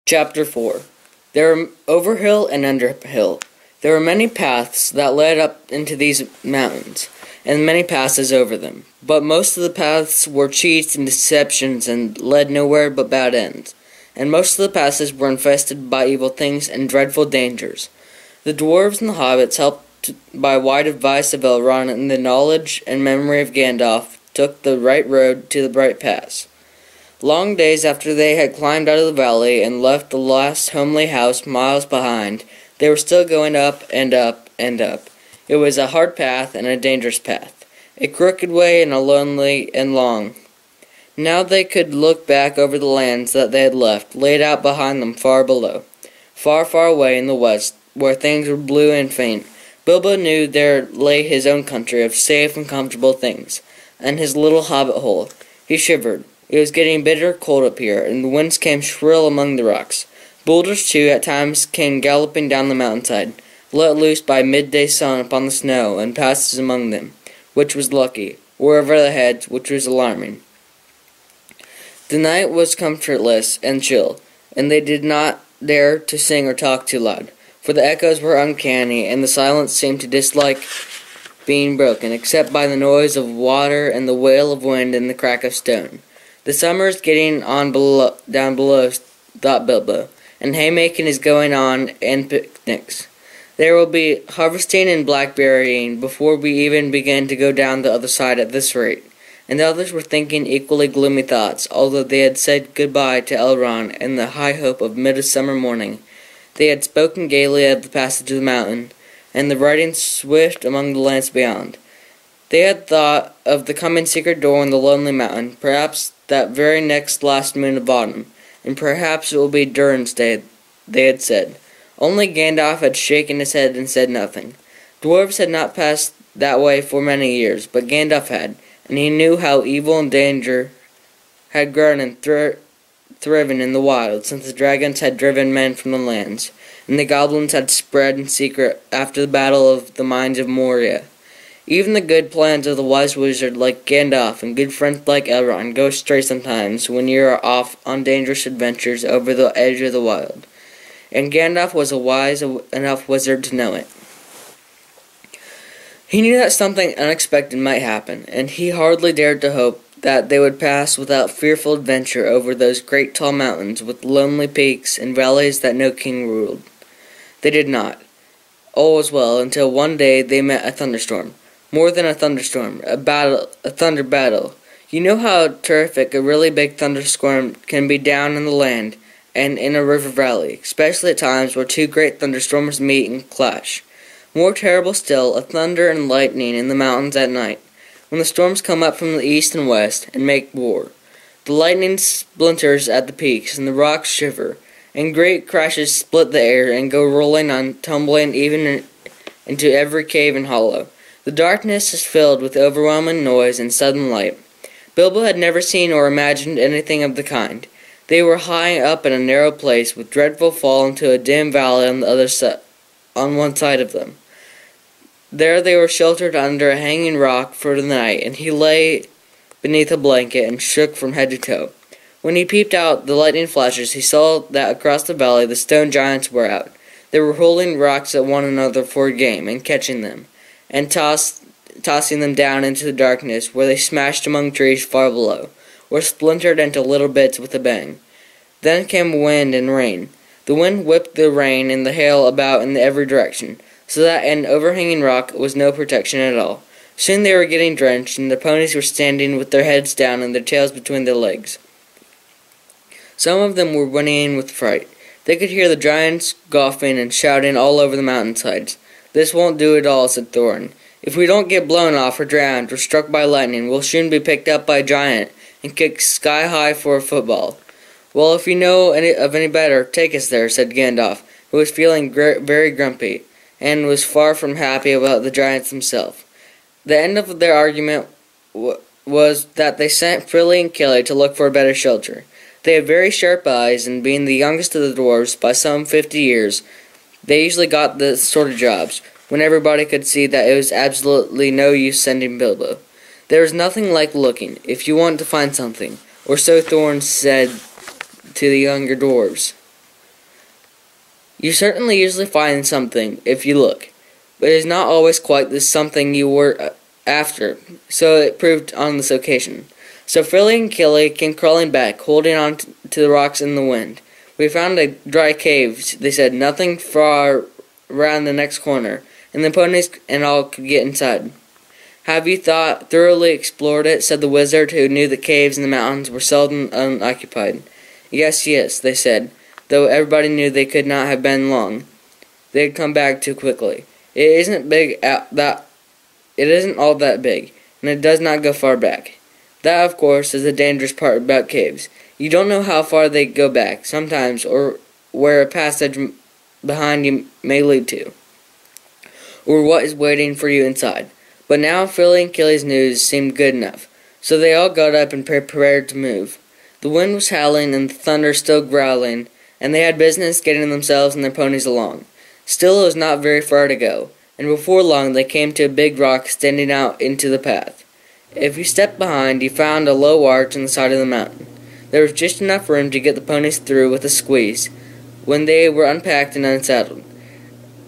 Chapter 4. There were over hill and under hill. There were many paths that led up into these mountains, and many passes over them. But most of the paths were cheats and deceptions and led nowhere but bad ends. And most of the passes were infested by evil things and dreadful dangers. The dwarves and the hobbits, helped by wise advice of Elrond and the knowledge and memory of Gandalf, took the right road to the bright pass. Long days after they had climbed out of the valley and left the last homely house miles behind, they were still going up and up and up. It was a hard path and a dangerous path, a crooked way and a lonely and long. Now they could look back over the lands that they had left, laid out behind them far below. Far, far away in the west, where things were blue and faint, Bilbo knew there lay his own country of safe and comfortable things, and his little hobbit hole. He shivered. It was getting bitter cold up here, and the winds came shrill among the rocks. Boulders, too, at times came galloping down the mountainside, let loose by midday sun upon the snow, and passes among them, which was lucky, or over the heads, which was alarming. The night was comfortless and chill, and they did not dare to sing or talk too loud, for the echoes were uncanny, and the silence seemed to dislike being broken, except by the noise of water and the wail of wind and the crack of stone. The summer's getting on down below, thought Bilbo, and haymaking is going on and picnics. There will be harvesting and blackberrying before we even begin to go down the other side at this rate. And the others were thinking equally gloomy thoughts, although they had said goodbye to Elrond in the high hope of midsummer morning. They had spoken gaily of the passage of the mountain, and the riding swift among the lands beyond. They had thought of the coming secret door in the lonely mountain, perhaps that very next last moon of autumn, and perhaps it will be Durin's day, they had said. Only Gandalf had shaken his head and said nothing. Dwarves had not passed that way for many years, but Gandalf had, and he knew how evil and danger had grown and thriven in the wild since the dragons had driven men from the lands, and the goblins had spread in secret after the battle of the mines of Moria. Even the good plans of the wise wizard like Gandalf and good friends like Elrond go astray sometimes when you are off on dangerous adventures over the edge of the wild. And Gandalf was a wise enough wizard to know it. He knew that something unexpected might happen, and he hardly dared to hope that they would pass without fearful adventure over those great tall mountains with lonely peaks and valleys that no king ruled. They did not. All was well until one day they met a thunderstorm. More than a thunderstorm, a thunder battle. You know how terrific a really big thunderstorm can be down in the land and in a river valley, especially at times where two great thunderstorms meet and clash. More terrible still, a thunder and lightning in the mountains at night, when the storms come up from the east and west and make war. The lightning splinters at the peaks, and the rocks shiver, and great crashes split the air and go rolling on, tumbling even into every cave and hollow. The darkness is filled with overwhelming noise and sudden light. Bilbo had never seen or imagined anything of the kind. They were high up in a narrow place, with dreadful fall into a dim valley on one side of them. There they were sheltered under a hanging rock for the night, and he lay beneath a blanket and shook from head to toe. When he peeped out the lightning flashes, he saw that across the valley the stone giants were out. They were hurling rocks at one another for a game, and catching them, and tossing them down into the darkness, where they smashed among trees far below, or splintered into little bits with a bang. Then came wind and rain. The wind whipped the rain and the hail about in every direction, so that an overhanging rock was no protection at all. Soon they were getting drenched, and the ponies were standing with their heads down and their tails between their legs. Some of them were whinnying with fright. They could hear the giants golfing and shouting all over the mountainsides. "This won't do at all," said Thorin. "If we don't get blown off or drowned or struck by lightning, we'll soon be picked up by a giant and kicked sky high for a football." "Well, if you know of any better, take us there," said Gandalf, who was feeling very grumpy, and was far from happy about the giants themselves. The end of their argument was that they sent Frilly and Killy to look for a better shelter. They had very sharp eyes, and being the youngest of the dwarves by some 50 years, they usually got the sort of jobs, when everybody could see that it was absolutely no use sending Bilbo. There is nothing like looking, if you want to find something, or so Thorin said to the younger dwarves. You certainly usually find something, if you look, but it is not always quite the something you were after, so it proved on this occasion. So Philly and Killy came crawling back, holding on to the rocks in the wind. We found a dry cave, they said, nothing far around the next corner, and the ponies and all could get inside. Have you thoroughly explored it? Said the wizard, who knew that caves in the mountains were seldom unoccupied. Yes, they said, though everybody knew they could not have been long. They had come back too quickly. It isn't all that big, and it does not go far back. That, of course, is the dangerous part about caves. You don't know how far they go back, sometimes, or where a passage behind you may lead to, or what is waiting for you inside. But now Philly and Killy's news seemed good enough, so they all got up and prepared to move. The wind was howling and the thunder still growling, and they had business getting themselves and their ponies along. Still, it was not very far to go, and before long they came to a big rock standing out into the path. If you stepped behind, you found a low arch on the side of the mountain. There was just enough room to get the ponies through with a squeeze, when they were unpacked and unsaddled.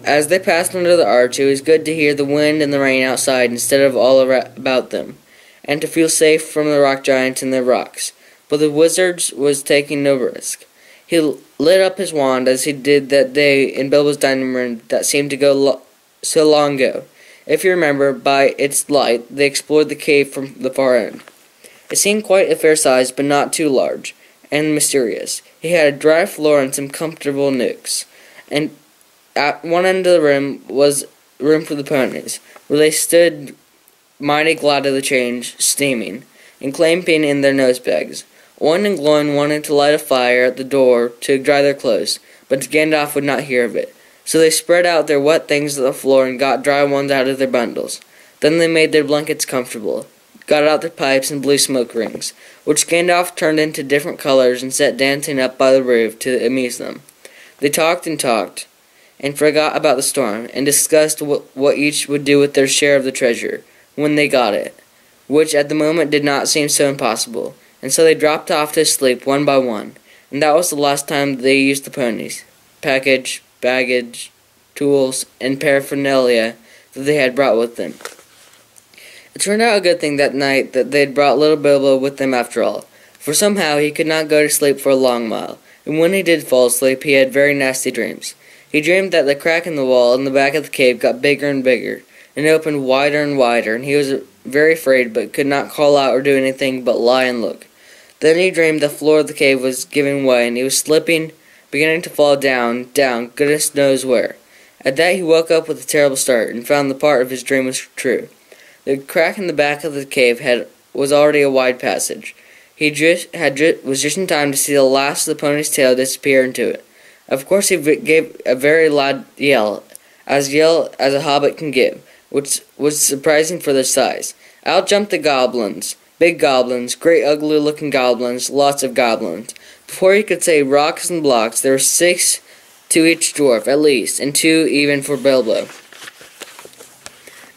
As they passed under the arch, it was good to hear the wind and the rain outside instead of all about them, and to feel safe from the rock giants and their rocks. But the wizard was taking no risk. He lit up his wand as he did that day in Bilbo's dining room that seemed to go so long ago. If you remember, by its light, they explored the cave from the far end. It seemed quite a fair size, but not too large, and mysterious. He had a dry floor and some comfortable nooks, and at one end of the room was room for the ponies, where they stood mighty glad of the change, steaming, and clamping in their nosebags. Owen and Gloin wanted to light a fire at the door to dry their clothes, but Gandalf would not hear of it. So they spread out their wet things on the floor and got dry ones out of their bundles. Then they made their blankets comfortable, got out their pipes and blew smoke rings, which Gandalf turned into different colors and set dancing up by the roof to amuse them. They talked, and forgot about the storm, and discussed what each would do with their share of the treasure, when they got it, which at the moment did not seem so impossible. And so they dropped off to sleep one by one, and that was the last time they used the ponies, baggage, tools, and paraphernalia that they had brought with them. It turned out a good thing that night that they had brought little Bilbo with them after all, for somehow he could not go to sleep for a long while, and when he did fall asleep he had very nasty dreams. He dreamed that the crack in the wall in the back of the cave got bigger and bigger, and opened wider and wider, and he was very afraid but could not call out or do anything but lie and look. Then he dreamed the floor of the cave was giving way, and he was slipping, beginning to fall down, goodness knows where. At that he woke up with a terrible start, and found the part of his dream was true. The crack in the back of the cave was already a wide passage. He was just in time to see the last of the pony's tail disappear into it. Of course he gave a very loud yell as a hobbit can give, which was surprising for their size. Out jumped the goblins. Big goblins, great ugly-looking goblins, lots of goblins. Before you could say rocks and blocks, there were 6 to each dwarf, at least, and 2 even for Bilbo.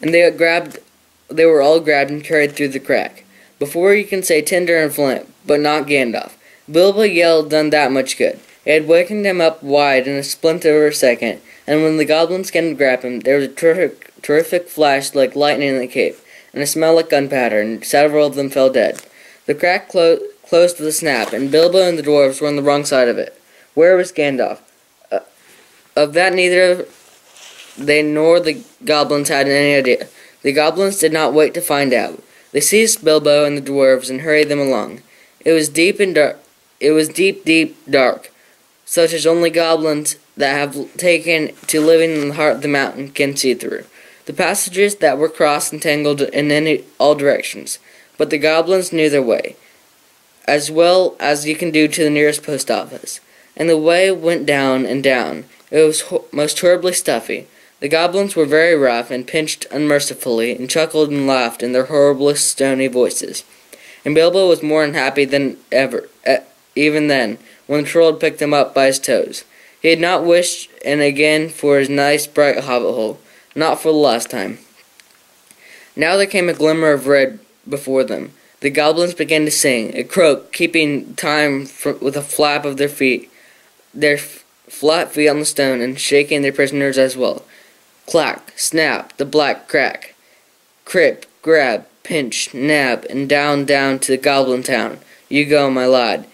And they were all grabbed and carried through the crack. Before you can say Tinder and Flint, but not Gandalf. Bilbo yelled done that much good. It had wakened him up wide in a splinter of a second, and when the goblins came to grab him, there was a terrific flash like lightning in the cave, and a smell like gunpowder, and several of them fell dead. The crack closed with a snap, and Bilbo and the dwarves were on the wrong side of it. Where was Gandalf? Of that neither they nor the goblins had any idea. The goblins did not wait to find out. They seized Bilbo and the dwarves and hurried them along. It was deep, dark, such as only goblins that have taken to living in the heart of the mountain can see through. The passages that were crossed and tangled in all directions, but the goblins knew their way, as well as you can do to the nearest post office. And the way went down and down. It was most horribly stuffy. The goblins were very rough and pinched unmercifully, and chuckled and laughed in their horrible stony voices. And Bilbo was more unhappy than ever, even then, when the troll had picked him up by his toes. He had not wished and again for his nice bright hobbit hole, not for the last time. Now there came a glimmer of red before them. The goblins began to sing, a croak, keeping time with a flap of their feet, flat feet on the stone and shaking their prisoners as well. Clack, snap, the black crack. Crip, grab, pinch, nab, and down to the goblin town. You go, my lad.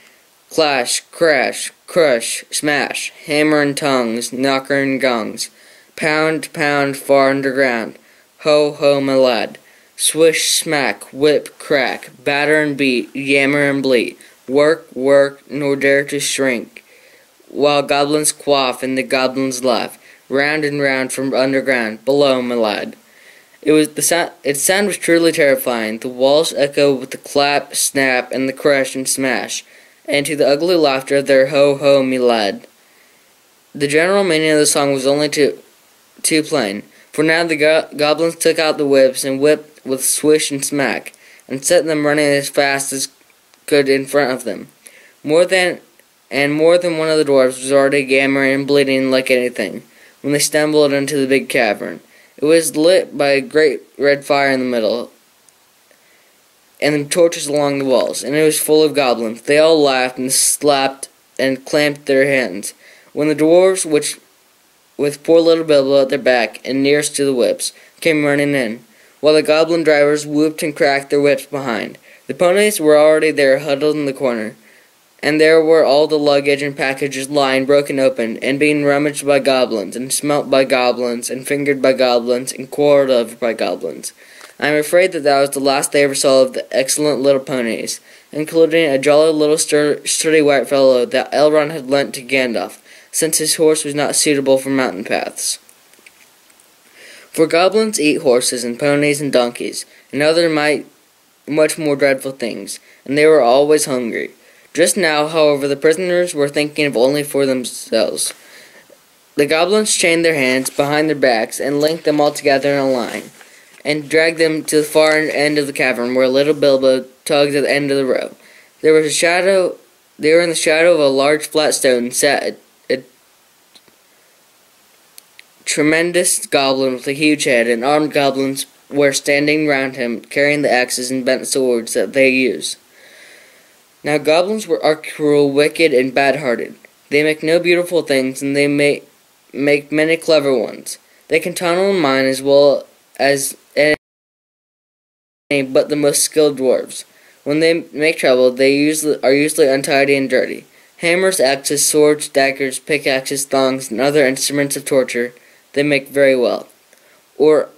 Clash, crash, crush, smash, hammer and tongues, knocker and gongs. Pound, pound, far underground. Ho, ho, my lad. Swish, smack, whip, crack, batter and beat, yammer and bleat. Work, work, nor dare to shrink. While goblins quaff and the goblins laugh, round and round from underground, below, my lad. Its sound was truly terrifying. The walls echoed with the clap, snap, and the crush and smash, and to the ugly laughter of their ho ho, me lad. The general meaning of the song was only too plain, for now the goblins took out the whips and whipped with swish and smack, and set them running as fast as could in front of them. More than one of the dwarves was already yammering and bleeding like anything when they stumbled into the big cavern. It was lit by a great red fire in the middle, and torches along the walls, and it was full of goblins. They all laughed and slapped and clamped their hands, when the dwarves, with poor little Bilbo at their back and nearest to the whips, came running in, while the goblin drivers whooped and cracked their whips behind. The ponies were already there, huddled in the corner, and there were all the luggage and packages lying broken open, and being rummaged by goblins, and smelt by goblins, and fingered by goblins, and quarreled over by goblins. I am afraid that was the last they ever saw of the excellent little ponies, including a jolly little sturdy white fellow that Elrond had lent to Gandalf, since his horse was not suitable for mountain paths. For goblins eat horses and ponies and donkeys, and other much more dreadful things, and they were always hungry. Just now, however, the prisoners were thinking of only for themselves. The goblins chained their hands behind their backs and linked them all together in a line, and dragged them to the far end of the cavern, where little Bilbo tugged at the end of the rope. They were in the shadow of a large flat stone, and sat a tremendous goblin with a huge head, and armed goblins were standing round him, carrying the axes and bent swords that they use. Now goblins are cruel, wicked, and bad-hearted. They make no beautiful things, and they make many clever ones. They can tunnel and mine as well as any but the most skilled dwarves. When they make trouble, they are usually untidy and dirty. Hammers, axes, swords, daggers, pickaxes, thongs, and other instruments of torture they make very well, or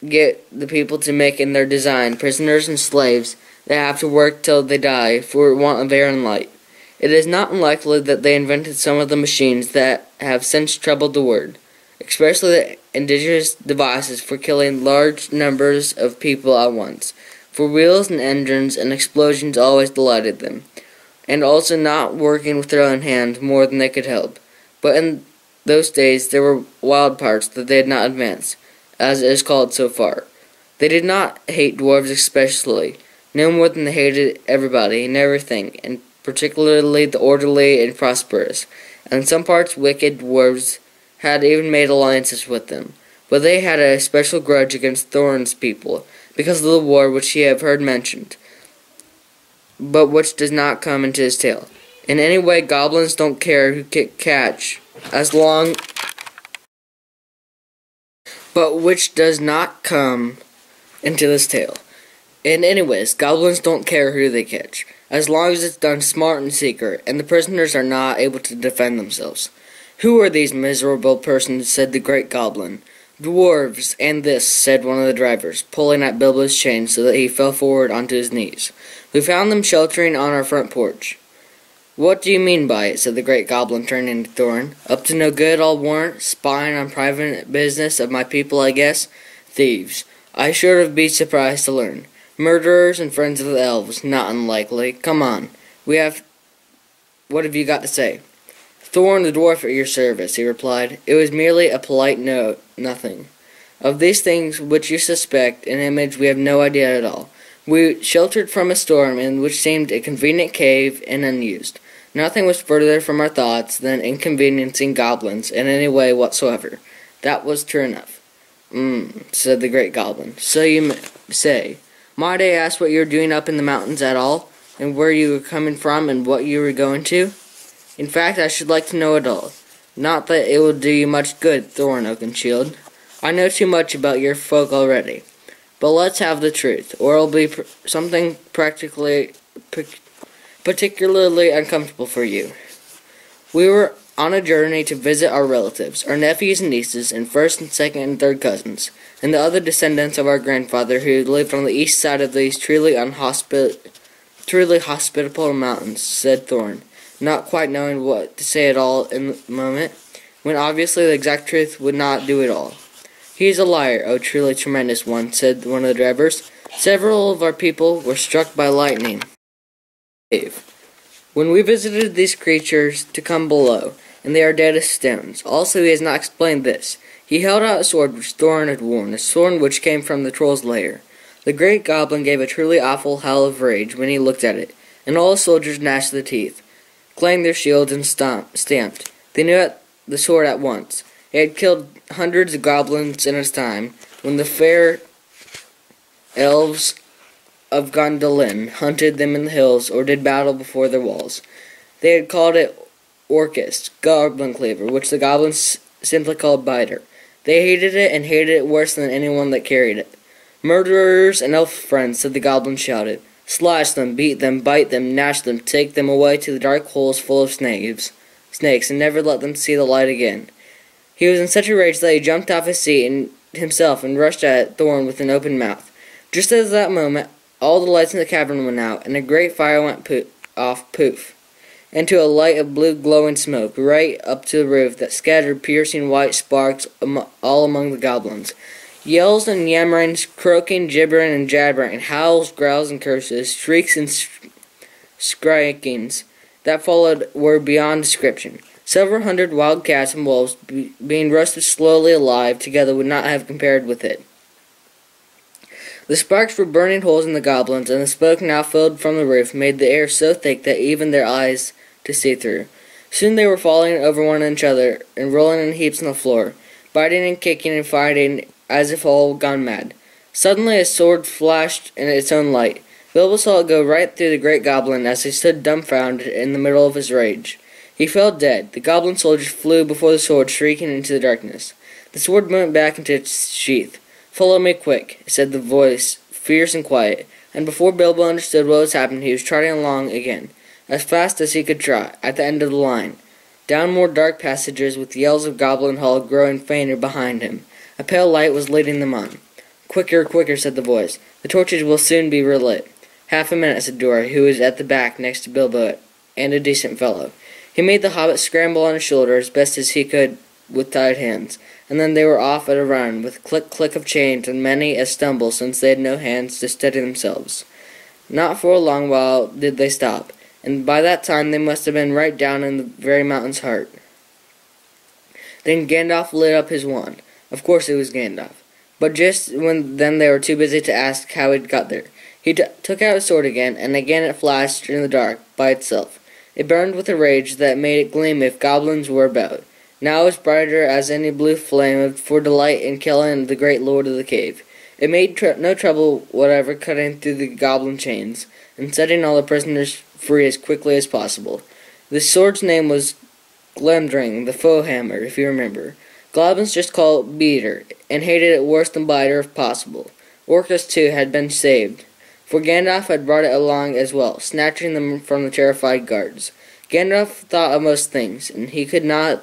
get the people to make in their design prisoners and slaves that have to work till they die for want of air and light. It is not unlikely that they invented some of the machines that have since troubled the world, especially the indigenous devices for killing large numbers of people at once, for wheels and engines and explosions always delighted them, and also not working with their own hands more than they could help. But in those days there were wild parts that they had not advanced, as it is called so far. They did not hate dwarves especially, no more than they hated everybody and everything, and particularly the orderly and prosperous, and in some parts wicked dwarves had even made alliances with them. But they had a special grudge against Thorin's people, because of the war which ye have heard mentioned, but which does not come into his tale. In any way, goblins don't care who catch, as long, but which does not come into this tale. In any ways, goblins don't care who they catch, as long as it's done smart and secret, and the prisoners are not able to defend themselves. Who are these miserable persons? Said the great goblin. Dwarves, and this, said one of the drivers, pulling at Bilbo's chain so that he fell forward onto his knees. We found them sheltering on our front porch. What do you mean by it? Said the great goblin, turning to Thorin. Up to no good, I'll warrant, spying on private business of my people, I guess. Thieves. I should be surprised to learn. Murderers and friends of the elves, not unlikely. Come on. What have you got to say? Thorin the dwarf at your service, he replied. It was merely a polite note, nothing. Of these things which you suspect an image we have no idea at all. We sheltered from a storm in which seemed a convenient cave and unused. Nothing was further from our thoughts than inconveniencing goblins in any way whatsoever. That was true enough. Said the great goblin. So you say. Might I ask what you were doing up in the mountains at all, and where you were coming from, and what you were going to? In fact, I should like to know it all. Not that it will do you much good, Thorn Oakenshield. I know too much about your folk already. But let's have the truth, or it'll be something particularly uncomfortable for you. We were on a journey to visit our relatives, our nephews and nieces, and first and second and third cousins, and the other descendants of our grandfather who lived on the east side of these truly hospitable mountains, said Thorn, not quite knowing what to say at all in the moment, when obviously the exact truth would not do it all. He is a liar, oh truly tremendous one, said one of the drivers. Several of our people were struck by lightning. When we visited these creatures to come below, and they are dead as stones. Also he has not explained this. He held out a sword which Thorn had worn, a sword which came from the troll's lair. The great goblin gave a truly awful howl of rage when he looked at it, and all the soldiers gnashed their teeth, clanged their shields, and stamped. They knew the sword at once. It had killed hundreds of goblins in its time, when the fair elves of Gondolin hunted them in the hills or did battle before their walls. They had called it Orcus, goblin cleaver, which the goblins simply called biter. They hated it and hated it worse than anyone that carried it. Murderers and elf friends, said the goblin shouted. Slash them, beat them, bite them, gnash them, take them away to the dark holes full of snakes, and never let them see the light again. He was in such a rage that he jumped off his seat himself and rushed at Thorn with an open mouth. Just at that moment, all the lights in the cavern went out, and a great fire went poof, into a light of blue glowing smoke, right up to the roof that scattered piercing white sparks all among the goblins. Yells and yammerings, croaking, gibbering, and jabbering, howls, growls, and curses, shrieks, and screechings that followed were beyond description. Several hundred wild cats and wolves being roasted slowly alive together would not have compared with it. The sparks were burning holes in the goblins, and the smoke now filled from the roof made the air so thick that even their eyes to see through. Soon they were falling over one another and rolling in heaps on the floor, biting and kicking and fighting as if all gone mad. Suddenly a sword flashed in its own light. Bilbo saw it go right through the great goblin as he stood dumbfounded in the middle of his rage. He fell dead. The goblin soldiers flew before the sword, shrieking into the darkness. The sword went back into its sheath. Follow me quick, said the voice, fierce and quiet, and before Bilbo understood what was happening, he was trotting along again, as fast as he could trot, at the end of the line. Down more dark passages, with yells of Goblin Hall growing fainter behind him. A pale light was leading them on. Quicker, quicker, said the voice. The torches will soon be relit. Half a minute, said Dora, who was at the back next to Bilbo, and a decent fellow. He made the hobbit scramble on his shoulder as best as he could with tied hands, and then they were off at a run, with click-click of chains and many a stumble, since they had no hands to steady themselves. Not for a long while did they stop, and by that time they must have been right down in the very mountain's heart. Then Gandalf lit up his wand. Of course it was Gandalf. But just then they were too busy to ask how he'd got there. He took out his sword again, and again it flashed in the dark by itself. It burned with a rage that made it gleam if goblins were about. Now it was brighter as any blue flame for delight in killing the great lord of the cave. It made no trouble whatever cutting through the goblin chains, and setting all the prisoners free as quickly as possible. The sword's name was Glemdring, the Foehammer, if you remember. Goblins just called it Beater, and hated it worse than Biter if possible. Orcus, too, had been saved, for Gandalf had brought it along as well, snatching them from the terrified guards. Gandalf thought of most things, and he could not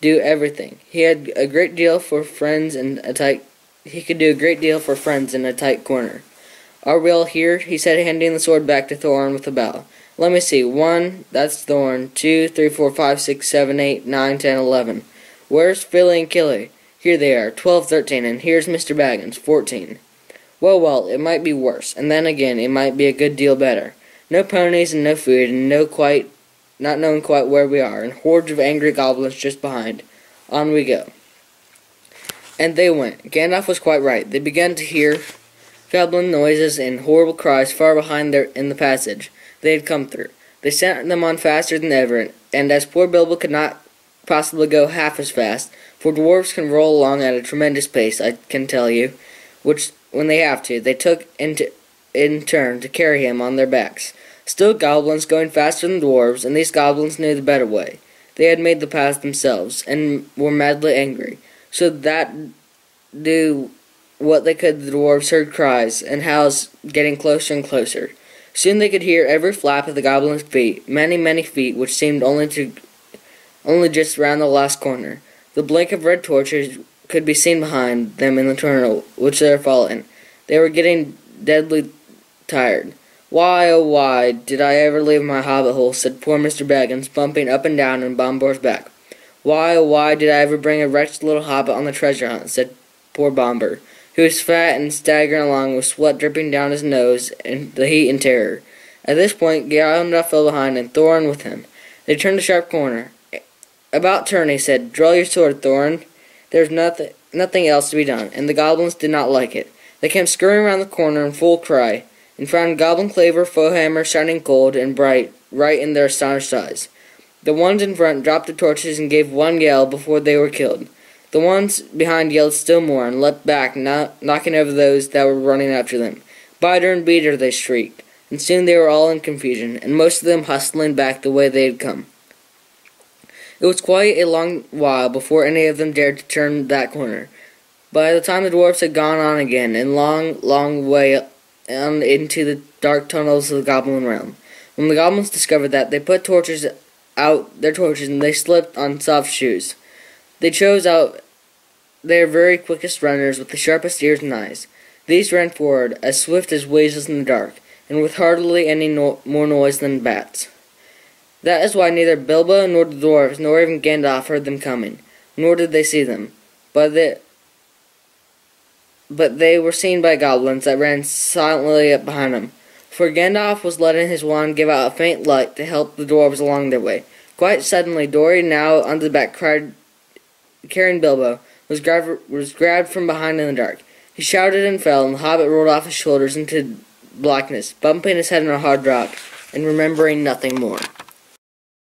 do everything. He had a great deal for friends in a tight. He could do a great deal for friends in a tight corner. Are we all here? He said, handing the sword back to Thorn with a bow. Let me see. 1, that's Thorn. 2, 3, 4, 5, 6, 7, 8, 9, 10, 11. Where's Philly and Killy? Here they are, 12, 13, and here's Mr. Baggins, 14. Well, it might be worse, and then again, it might be a good deal better. No ponies and no food, and not knowing quite where we are, and hordes of angry goblins just behind. On we go. And they went. Gandalf was quite right. They began to hear goblin noises and horrible cries far behind in the passage they had come through. They sent them on faster than ever, and as poor Bilbo could not possibly go half as fast, for dwarves can roll along at a tremendous pace, I can tell you, which, when they have to, they took in turn to carry him on their backs. Still goblins going faster than dwarves, and these goblins knew the better way. They had made the path themselves, and were madly angry. So that do what they could, the dwarves heard cries and howls getting closer and closer. Soon they could hear every flap of the goblins' feet, many, many feet, which seemed only just round the last corner. The blink of red torches could be seen behind them in the tunnel which they were following. They were getting deadly tired. "Why, oh why, did I ever leave my hobbit hole?" said poor Mr. Baggins, bumping up and down on Bombor's back. "Why, oh why, did I ever bring a wretched little hobbit on the treasure hunt?" said poor Bombur, who was fat and staggering along with sweat dripping down his nose and the heat and terror. At this point, Gandalf fell behind, and Thorin with him. They turned a sharp corner. "About turn," he said. "Draw your sword, Thorin." There was nothing else to be done, and the goblins did not like it. They came scurrying round the corner in full cry, and found goblin claver, foe hammer, shining cold and bright, right in their astonished eyes. The ones in front dropped their torches and gave one yell before they were killed. The ones behind yelled still more, and leapt back, knocking over those that were running after them. "Bite her and beat her," they shrieked, and soon they were all in confusion, and most of them hustling back the way they had come. It was quite a long while before any of them dared to turn that corner. By the time the dwarfs had gone on again, and long, long way on into the dark tunnels of the goblin realm. When the goblins discovered that, they put out their torches, and they slipped on soft shoes. They chose out their very quickest runners with the sharpest ears and eyes. These ran forward, as swift as weasels in the dark, and with hardly any more noise than bats. That is why neither Bilbo nor the dwarves, nor even Gandalf heard them coming, nor did they see them. But they were seen by goblins that ran silently up behind them, for Gandalf was letting his wand give out a faint light to help the dwarves along their way. Quite suddenly, Dory, now on the back, carrying Bilbo, was grabbed from behind in the dark. He shouted and fell, and the hobbit rolled off his shoulders into blackness, bumping his head on a hard rock, and remembering nothing more.